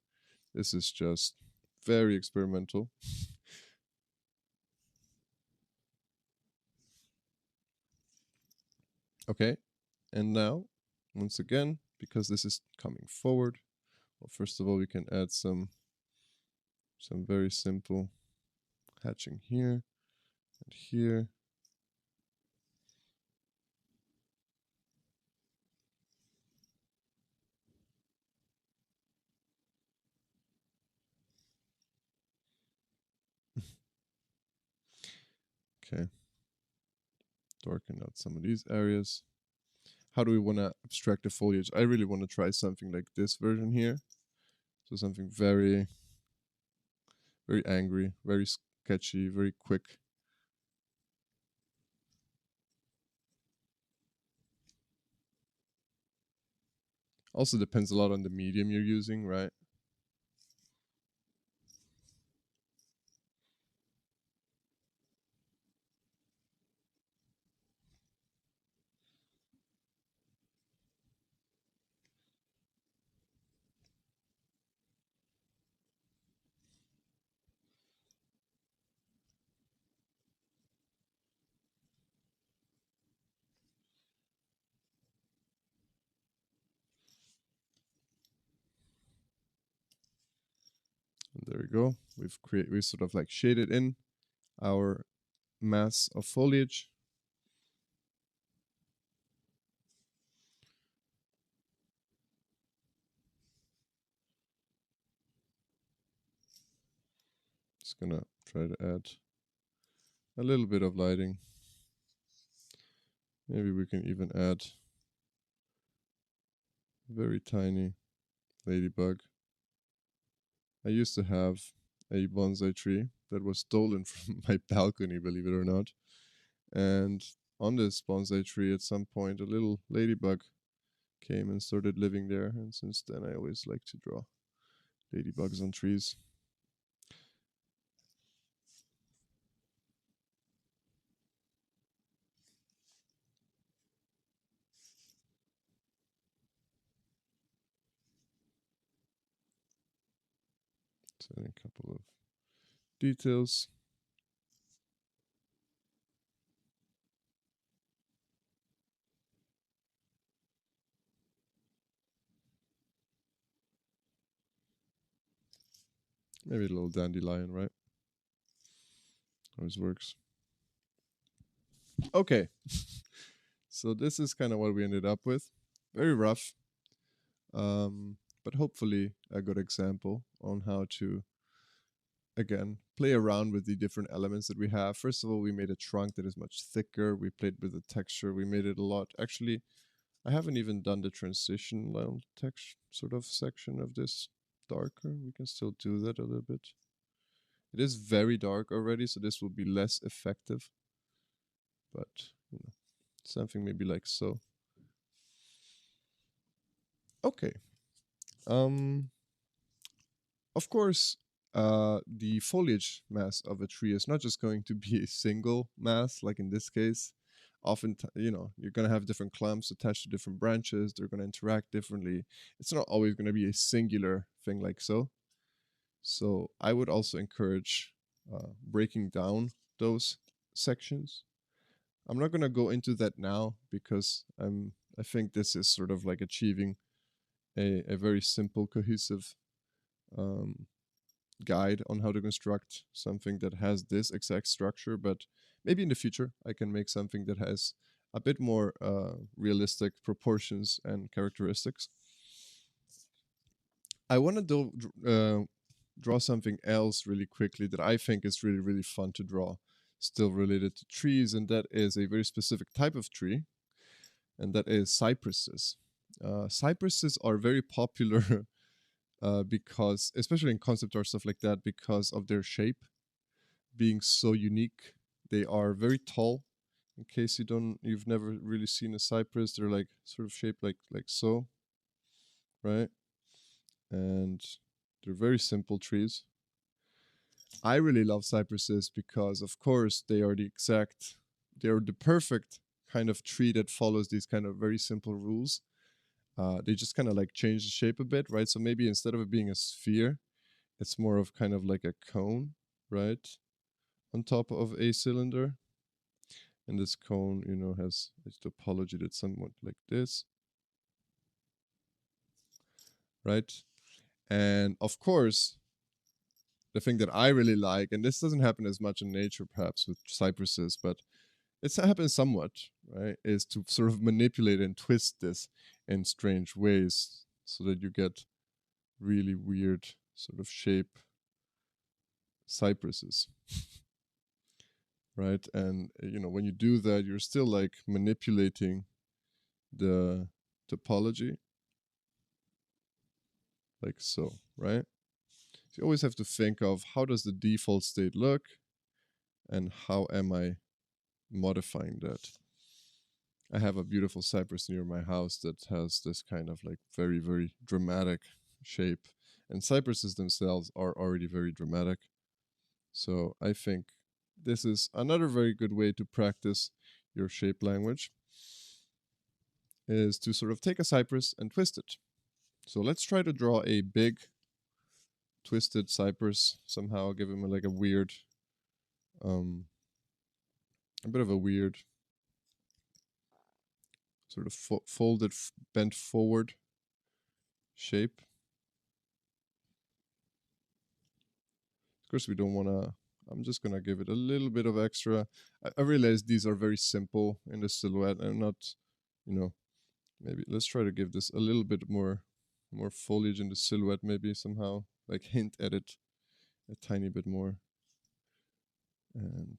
Speaker 1: This is just very experimental. Okay, and now, once again, because this is coming forward, well, first of all, we can add some very simple hatching here and here. Okay, darken out some of these areas. How do we want to abstract the foliage? I really want to try something like this version here. So something very, very angry, very sketchy, very quick. Also depends a lot on the medium you're using, right? And there we go. We sort of like shaded in our mass of foliage. Just gonna try to add a little bit of lighting. Maybe we can even add a very tiny ladybug. I used to have a bonsai tree that was stolen from my balcony, believe it or not. And on this bonsai tree, at some point, a little ladybug came and started living there. And since then, I always like to draw ladybugs on trees. So a couple of details. Maybe a little dandelion, right? Always works. Okay. So this is kind of what we ended up with. Very rough. But hopefully a good example on how to again, play around with the different elements that we have. First of all, we made a trunk that is much thicker. We played with the texture. We made it a lot. Actually, I haven't even done the transition line text sort of section of this darker. We can still do that a little bit. It is very dark already, so this will be less effective. But, you know, something maybe like so. Okay. Of course, the foliage mass of a tree is not just going to be a single mass, like in this case. Often, you know, you're going to have different clumps attached to different branches. They're going to interact differently. It's not always going to be a singular thing like so. So I would also encourage breaking down those sections. I'm not going to go into that now because I think this is sort of like achieving a very simple, cohesive guide on how to construct something that has this exact structure, but maybe in the future I can make something that has a bit more realistic proportions and characteristics. I want to draw something else really quickly that I think is really, really fun to draw, still related to trees, and that is a very specific type of tree, and that is cypresses. Cypresses are very popular because, especially in concept art, stuff like that, because of their shape being so unique. They are very tall. In case you've never really seen a cypress, they're like sort of shaped like so, right? And they're very simple trees. I really love cypresses because, of course, they are the perfect kind of tree that follows these kind of very simple rules. They just kind of like change the shape a bit, right? So maybe instead of it being a sphere, it's more of kind of like a cone, right? On top of a cylinder. And this cone, you know, has a topology that's somewhat like this, right? And of course, the thing that I really like, and this doesn't happen as much in nature perhaps with cypresses, but it happens somewhat, right, is to sort of manipulate and twist this in strange ways so that you get really weird sort of shape cypresses. Right? And you know, when you do that, you're still like manipulating the topology like so, right? So you always have to think of how does the default state look and how am I modifying that. I have a beautiful cypress near my house that has this kind of like very, very dramatic shape. And cypresses themselves are already very dramatic. So I think this is another very good way to practice your shape language, is to sort of take a cypress and twist it. So let's try to draw a big twisted cypress somehow, give him like a weird, a bit of a weird sort of folded, bent forward shape. Of course, we don't want to, I'm just going to give it a little bit of extra. I realize these are very simple in the silhouette and not, you know, maybe let's try to give this a little bit more foliage in the silhouette, maybe somehow, like hint at it a tiny bit more. And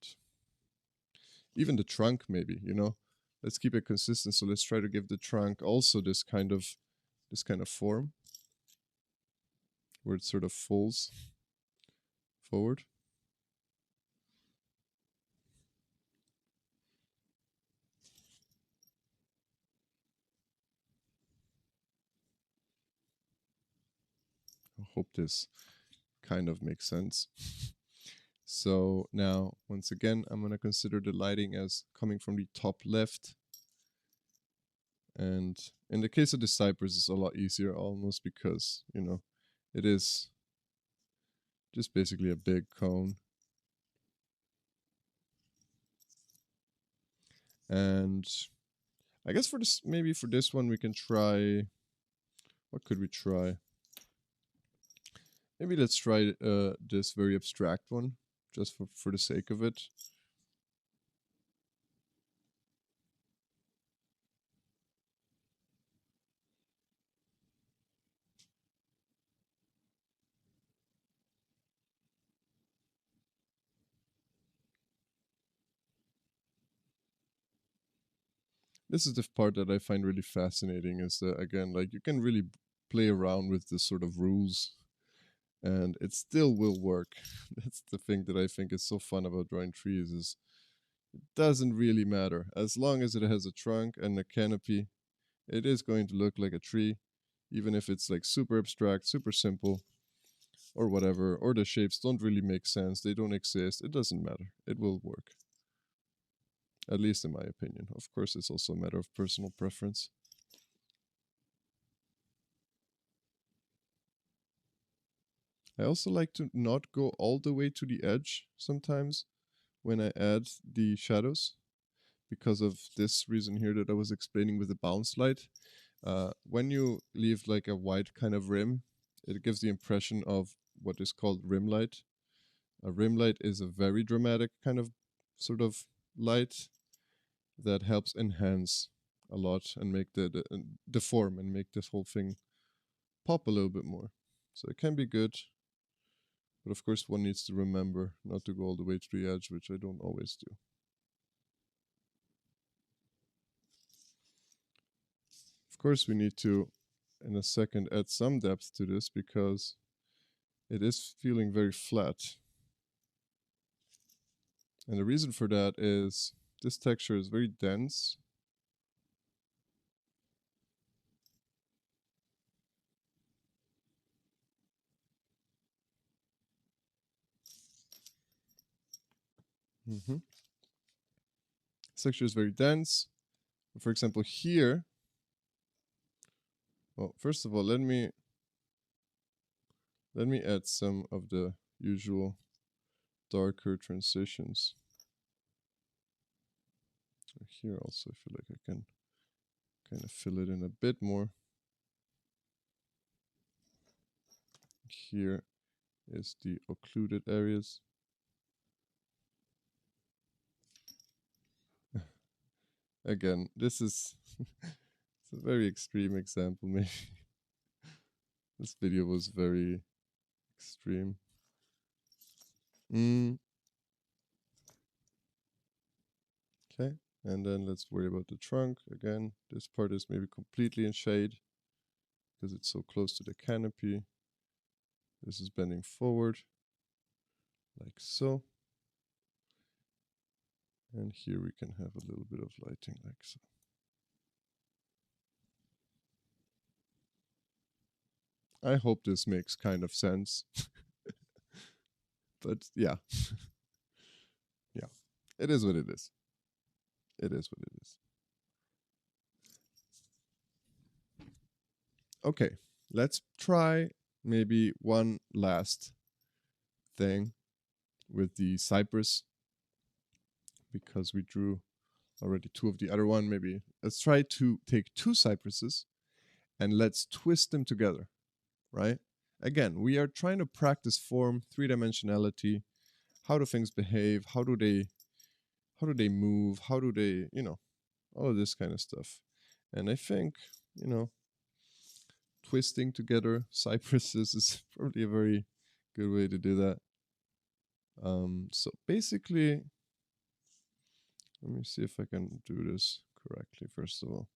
Speaker 1: even the trunk, maybe, you know, let's keep it consistent. So let's try to give the trunk also this kind of form where it sort of folds forward. I hope this kind of makes sense. So now, once again, I'm going to consider the lighting as coming from the top left. And in the case of the cypress, it's a lot easier almost because, you know, it is just basically a big cone. And I guess for this, maybe for this one, we can try, what could we try? Maybe let's try this very abstract one, just for the sake of it. This is the part that I find really fascinating, is that, again, like, you can really play around with this sort of rules and it still will work. That's the thing that I think is so fun about drawing trees, is it doesn't really matter. As long as it has a trunk and a canopy, it is going to look like a tree, even if it's like super abstract, super simple, or whatever, or the shapes don't really make sense, they don't exist. It doesn't matter. It will work. At least in my opinion. Of course, it's also a matter of personal preference. I also like to not go all the way to the edge sometimes when I add the shadows, because of this reason here that I was explaining with the bounce light. When you leave like a white kind of rim, it gives the impression of what is called rim light. A rim light is a very dramatic kind of sort of light that helps enhance a lot and make the deform and make this whole thing pop a little bit more. So it can be good, but of course one needs to remember not to go all the way to the edge, which I don't always do. Of course we need to, in a second, add some depth to this because it is feeling very flat. And the reason for that is this texture is very dense. This texture is very dense. For example, here, well, first of all, let me add some of the usual darker transitions. Here also I feel like I can kind of fill it in a bit more. Here is the occluded areas. Again, this is it's a very extreme example, maybe. This video was very extreme. Okay, and then let's worry about the trunk. Again, this part is maybe completely in shade because it's so close to the canopy. This is bending forward, like so. And here we can have a little bit of lighting, like so. I hope this makes kind of sense. But yeah. Yeah. It is what it is. It is what it is. Okay, let's try maybe one last thing with the cypress, because we drew already two of the other one. Maybe let's try to take two cypresses and let's twist them together, right? Again, we are trying to practice form, three-dimensionality. How do things behave? How do they move? How do they, all of this kind of stuff. And I think, twisting together cypresses is probably a very good way to do that. So basically, let me see if I can do this correctly, first of all.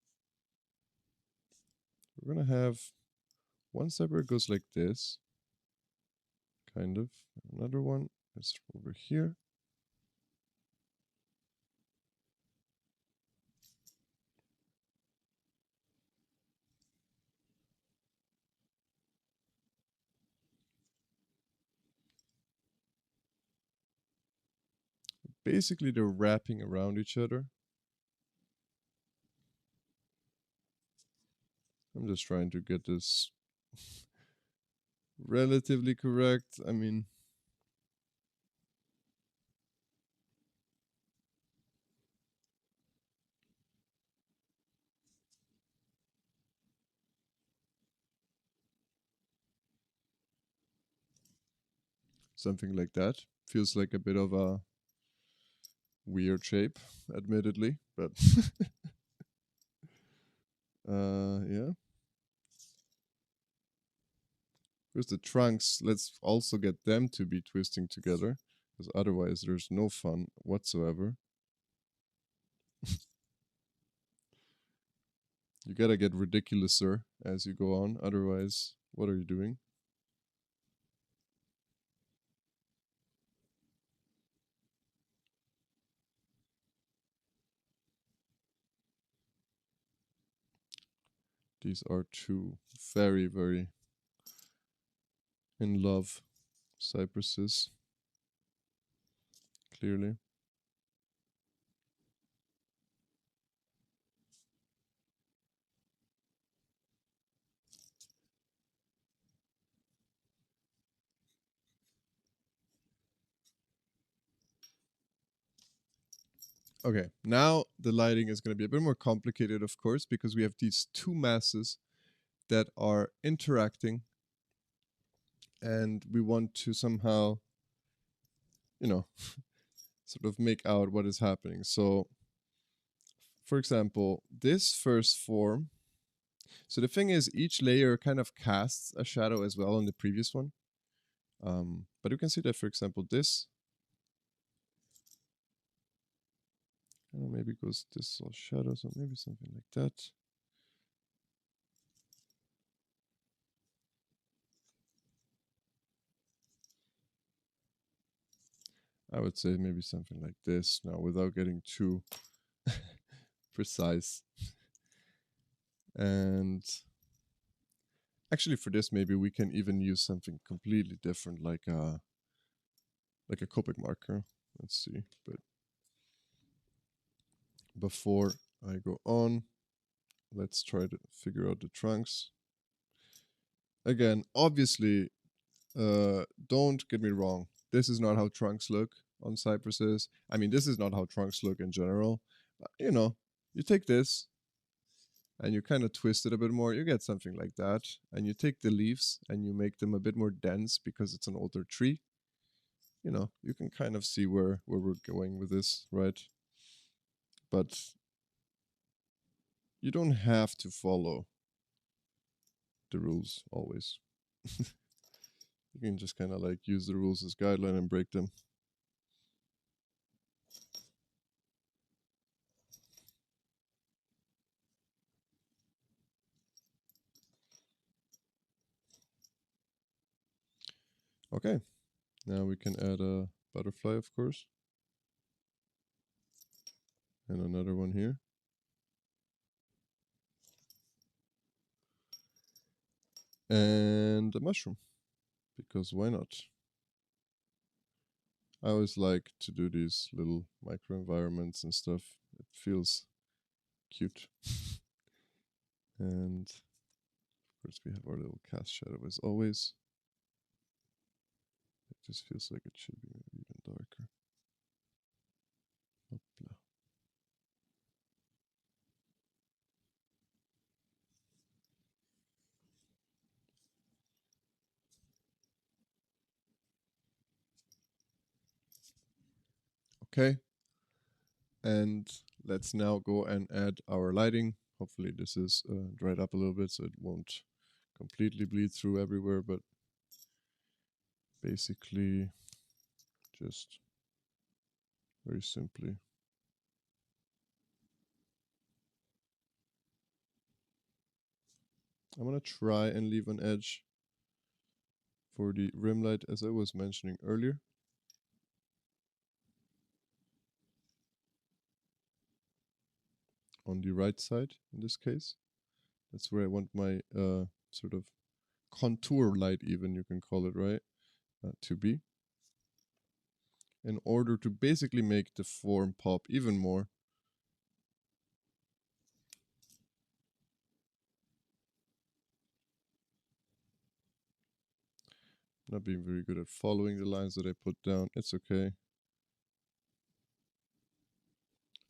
Speaker 1: We're going to have one cypress goes like this, kind of. Another one is over here. Basically, they're wrapping around each other. I'm just trying to get this relatively correct. I mean, something like that. Feels like a bit of a weird shape, admittedly, but yeah. Here's the trunks. Let's also get them to be twisting together, because otherwise there's no fun whatsoever. You gotta get ridiculouser as you go on, otherwise, what are you doing? These are two very, very in love cypresses, clearly. Okay, now the lighting is going to be a bit more complicated, of course, because we have these two masses that are interacting, and we want to somehow, you know, sort of make out what is happening. So, for example, this first form, so the thing is each layer kind of casts a shadow as well on the previous one. But you can see that, for example, this, I don't know, maybe goes this all shadows or maybe something like that. I would say maybe something like this now without getting too precise. And actually for this maybe we can even use something completely different like a Copic marker. Let's see, but before I go on, let's try to figure out the trunks. Again, obviously, don't get me wrong. This is not how trunks look on cypresses. I mean, this is not how trunks look in general. You know, you take this and you kind of twist it a bit more, you get something like that. And you take the leaves and you make them a bit more dense because it's an older tree. You know, you can kind of see where we're going with this, right? But you don't have to follow the rules always. You can just kind of like use the rules as guideline and break them. Okay, now we can add a butterfly, of course. And another one here. And a mushroom, because why not? I always like to do these little microenvironments and stuff. It feels cute. And of course we have our little cast shadow as always. It just feels like it should be maybe even darker. Hopla. Okay, and let's now go and add our lighting. Hopefully this is dried up a little bit so it won't completely bleed through everywhere, but basically just very simply. I'm gonna try and leave an edge for the rim light as I was mentioning earlier. On the right side in this case. That's where I want my sort of contour light even, you can call it, right, to be. In order to basically make the form pop even more. Not being very good at following the lines that I put down. It's okay.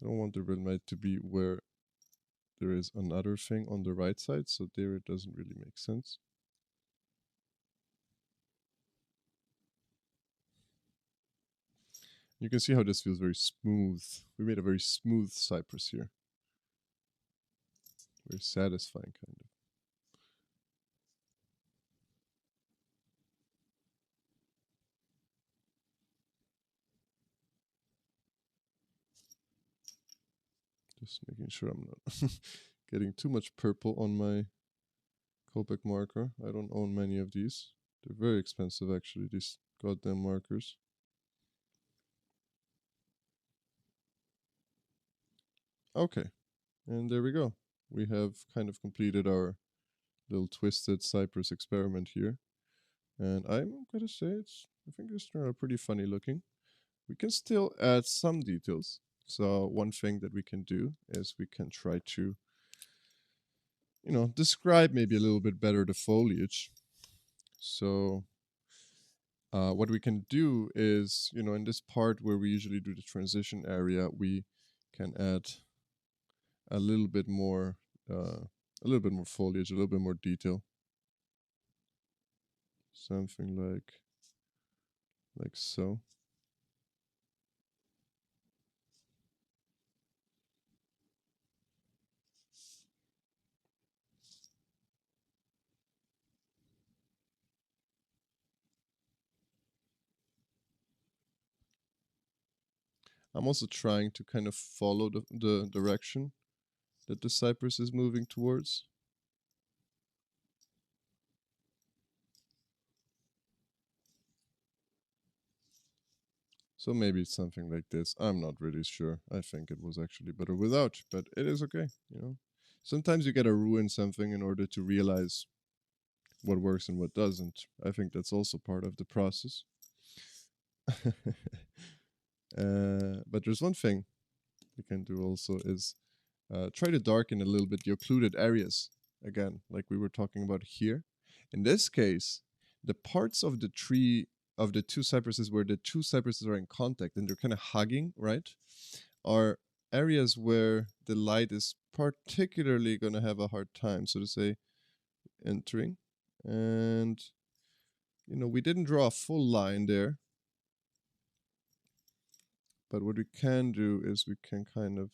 Speaker 1: I don't want the rim light to be where there is another thing on the right side, so there it doesn't really make sense. You can see how this feels very smooth. We made a very smooth cypress here. Very satisfying, kind of. Just making sure I'm not getting too much purple on my Copic marker. I don't own many of these. They're very expensive, actually, these goddamn markers. Okay, and there we go. We have kind of completed our little twisted cypress experiment here. And I'm gonna say I think it's turned out pretty funny looking. We can still add some details. So one thing that we can do is we can try to, describe maybe a little bit better the foliage. So what we can do is, in this part where we usually do the transition area, we can add a little bit more foliage, a little bit more detail. Something like so. I'm also trying to kind of follow the direction that the cypress is moving towards. So maybe it's something like this. I'm not really sure. I think it was actually better without, but it is okay, Sometimes you gotta ruin something in order to realize what works and what doesn't. I think that's also part of the process. But there's one thing we can do also is try to darken a little bit the occluded areas. Again, like we were talking about here. In this case, the parts of the tree of the two cypresses where the two cypresses are in contact and they're kind of hugging, right, are areas where the light is particularly going to have a hard time, so to say, entering. And, we didn't draw a full line there. But what we can do is we can kind of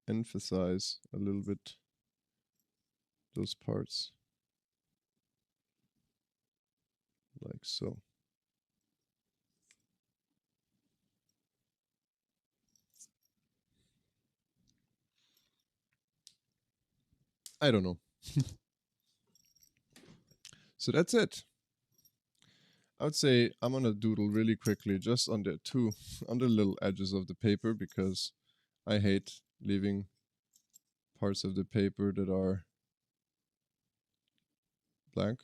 Speaker 1: emphasize a little bit those parts. Like so. I don't know. So that's it. I would say I'm gonna doodle really quickly just on the little edges of the paper, because I hate leaving parts of the paper that are blank.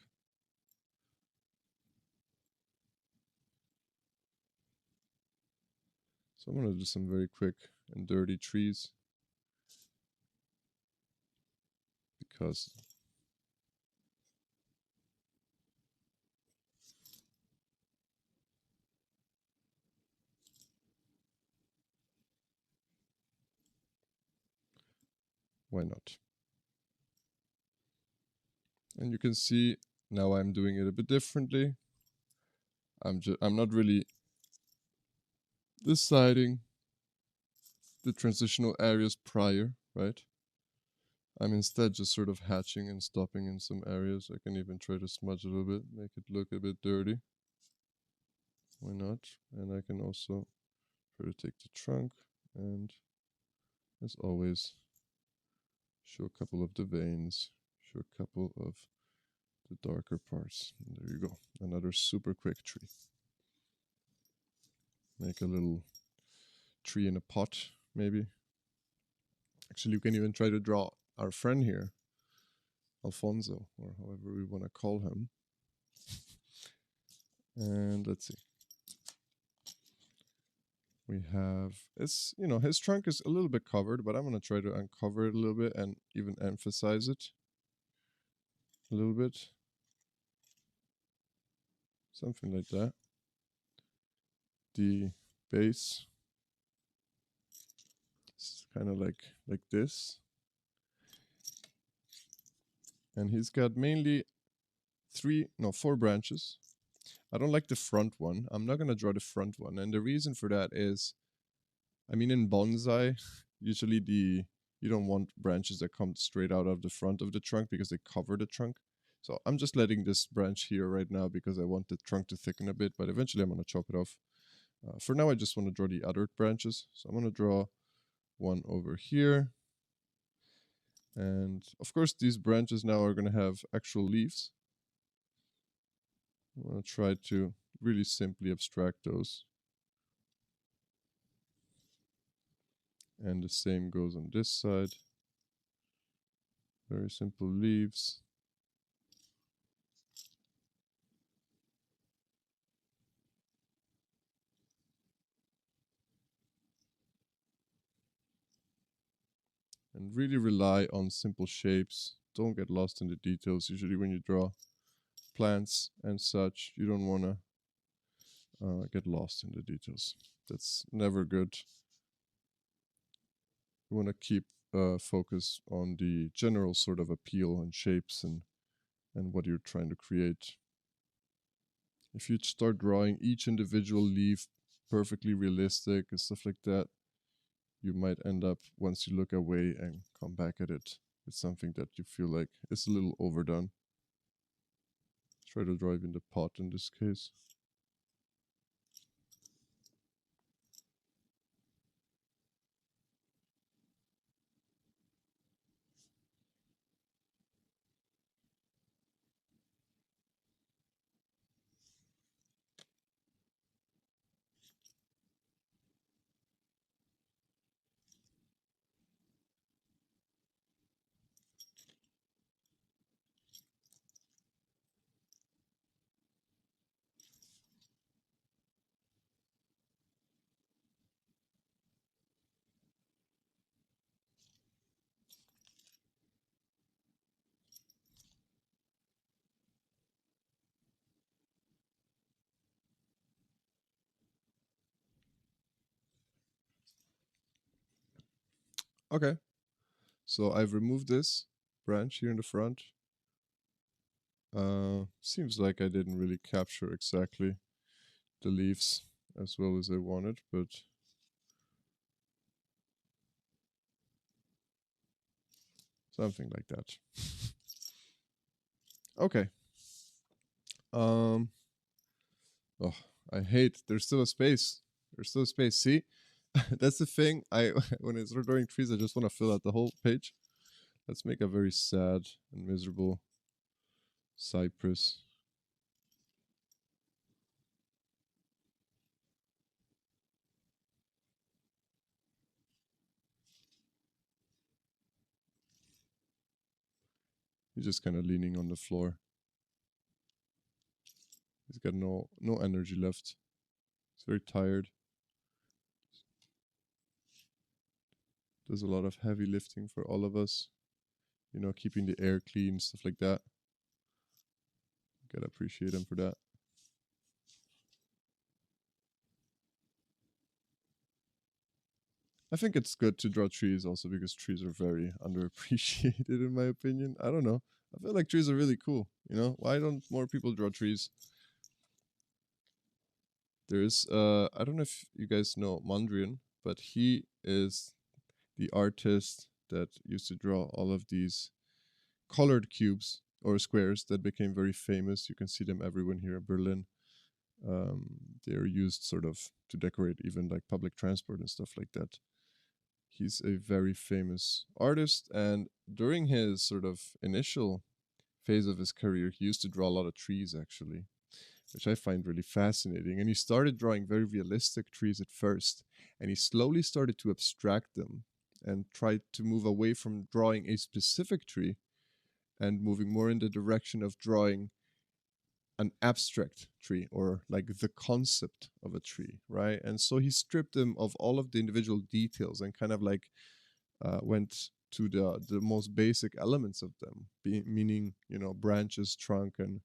Speaker 1: So I'm gonna do some very quick and dirty trees, because why not? And you can see now I'm doing it a bit differently. I'm not really deciding the transitional areas prior, right? I'm instead just sort of hatching and stopping in some areas. I can even try to smudge a little bit, make it look a bit dirty. Why not? And I can also try to take the trunk and, as always, show a couple of the veins, show a couple of the darker parts. And there you go. Another super quick tree. Make a little tree in a pot, maybe. Actually, you can even try to draw our friend here, Alfonso, or however we want to call him. And let's see. We have, his trunk is a little bit covered, but I'm going to try to uncover it a little bit and even emphasize it a little bit. Something like that. The base is kind of like this. And he's got mainly 4 branches. I don't like the front one. I'm not going to draw the front one. And the reason for that is, I mean, in bonsai, usually you don't want branches that come straight out of the front of the trunk because they cover the trunk. So I'm just letting this branch here right now because I want the trunk to thicken a bit, but eventually I'm going to chop it off. For now, I just want to draw the other branches. So I'm going to draw one over here, And of course, these branches now are going to have actual leaves. I'm going to try to really simply abstract those. And the same goes on this side. Very simple leaves. And really rely on simple shapes. Don't get lost in the details. Usually when you draw plants and such, you don't want to get lost in the details. That's never good. You want to keep focus on the general sort of appeal and shapes and what you're trying to create. If you start drawing each individual leaf perfectly realistic and stuff like that, you might end up, once you look away and come back at it, it's something that you feel like is a little overdone. Try to draw even the pot in this case. Okay, so I've removed this branch here in the front. Seems like I didn't really capture exactly the leaves as well as I wanted, but something like that. Okay. Oh, I hate. There's still a space. There's still a space. See, that's the thing. When I start drawing trees, I just want to fill out the whole page. Let's make a very sad and miserable cypress. He's just kind of leaning on the floor. He's got no energy left. He's very tired. Does a lot of heavy lifting for all of us. You know, keeping the air clean, stuff like that. Gotta appreciate him for that. I think it's good to draw trees also because trees are very underappreciated in my opinion. I don't know. I feel like trees are really cool. You know, why don't more people draw trees? There's I don't know if you guys know Mondrian, but he is the artist that used to draw all of these colored cubes or squares that became very famous. You can see them everywhere here in Berlin. They're used sort of to decorate even like public transport and stuff like that. He's a very famous artist, and during his sort of initial phase of his career, he used to draw a lot of trees actually, which I find really fascinating. And he started drawing very realistic trees at first, and he slowly started to abstract them and tried to move away from drawing a specific tree and moving more in the direction of drawing an abstract tree or like the concept of a tree, right? And so he stripped them of all of the individual details and kind of like went to the most basic elements of them, meaning you know branches, trunk, and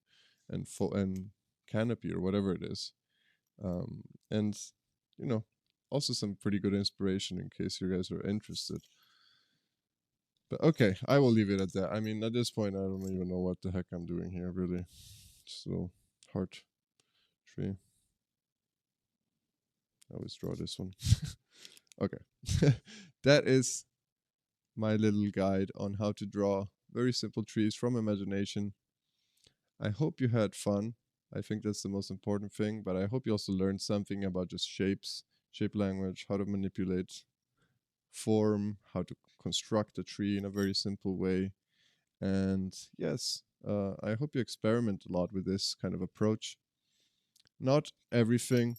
Speaker 1: canopy or whatever it is, and you know also some pretty good inspiration in case you guys are interested. But okay, I will leave it at that. I mean, at this point, I don't even know what the heck I'm doing here, really. So, heart tree. I always draw this one. Okay. That is my little guide on how to draw very simple trees from imagination. I hope you had fun. I think that's the most important thing, but I hope you also learned something about just shapes, shape language, how to manipulate form, how to construct a tree in a very simple way. And yes, I hope you experiment a lot with this kind of approach. Not everything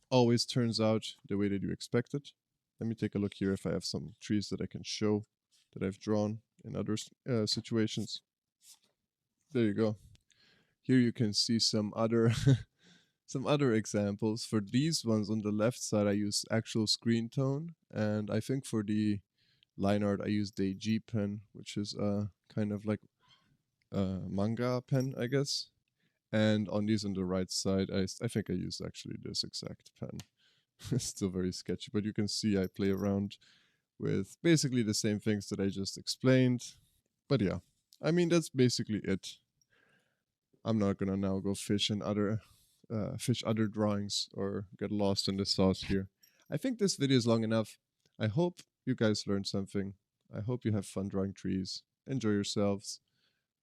Speaker 1: always turns out the way that you expect it. Let me take a look here if I have some trees that I can show that I've drawn in other situations. There you go. Here you can see some other some other examples. For these ones on the left side, I use actual screen tone, and I think for the line art I used a G pen, which is kind of like a manga pen, I guess. And on these on the right side, I think I used actually this exact pen. It's still very sketchy, but you can see I play around with basically the same things that I just explained. But yeah, I mean, that's basically it. I'm not gonna now go fish other drawings or get lost in the sauce here. I think this video is long enough. I hope you guys learned something. I hope you have fun drawing trees. Enjoy yourselves.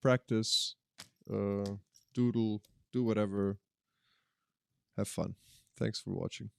Speaker 1: Practice. Doodle. Do whatever. Have fun. Thanks for watching.